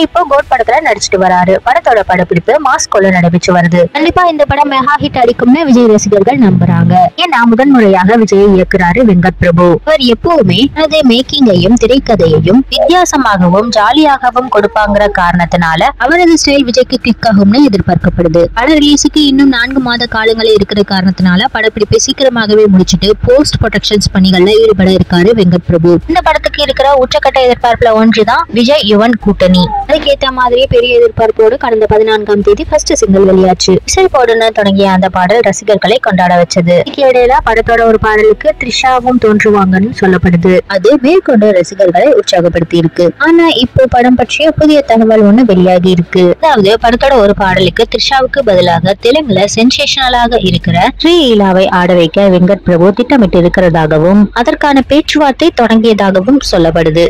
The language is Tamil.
இப்போ கோட் படத்துல நடிச்சிட்டு வராரு. படத்தோட படப்பிடிப்பு மாஸ்கோல நடைபெற்று வருது. கண்டிப்பா இந்த படம் மெகா ஹிட் அடிக்கும்னு விஜய் ரசிகர்கள் நம்புறாங்க. ஏன்னா முதன்முறையாக விஜய் இயக்குறாரு வெங்கட் பிரபு. இவர் எப்பவுமே அது மேக்கிங்கையும் திரைக்கதையையும் வித்தியாசமாகவும் ஜாலியாகவும் கொடுப்பாங்கிற காரணத்தினால அவரது ஸ்டைல் விஜய்க்கு கிளிக் ஆகும்னு எதிர்பார்க்கப்படுது. பட ரிலீஸுக்கு இன்னும் 4 மாத காலங்களே இருக்கிற காரணத்தினால படப்பிடிப்பை சீக்கிரமாகவே முடிச்சுட்டு போஸ்ட் ப்ரொடக்ஷன்ஸ் பணிகள்ல ஈடுபட இருக்காரு வெங்கட் பிரபு. இந்த படத்துக்கு இருக்கிற உச்சக்கட்ட எதிர்பார்ப்புல ஒன்றுதான் விஜய் யுவன் கூட்டணி. அதுக்கேற்ற மாதிரியே பெரிய எதிர்பார்ப்போடு கடந்த 14ஆம் தேதி ஃபர்ஸ்ட் சிங்கிள் வெளியாச்சு. இசை போடுன்னு தொடங்கிய அந்த பாடல் ரசிகர்களை கொண்டாட வச்சது. இடையில படத்தோட ஒரு பாடலுக்கு த்ரிஷாவும் தோன்றுவாங்கன்னு சொல்லப்படுது. அது மேற்கொண்டு ரசிகர்களை உற்சாகப்படுத்தி இருக்கு. ஆனா இப்போ படம் பற்றிய புதிய தகவல் ஒண்ணு வெளியாகி இருக்கு. அதாவது படத்தோட ஒரு பாடலுக்கு த்ரிஷாவுக்கு பதிலாக தெலுங்குல சென்சேஷனலாக இருக்கிற ஸ்ரீலீலாவை ஆட வைக்க வெங்கட் பிரபு திட்டமிட்டு இருக்கிறதாகவும் அதற்கான பேச்சுவார்த்தை தொடங்கியதாகவும் சொல்லப்படுது.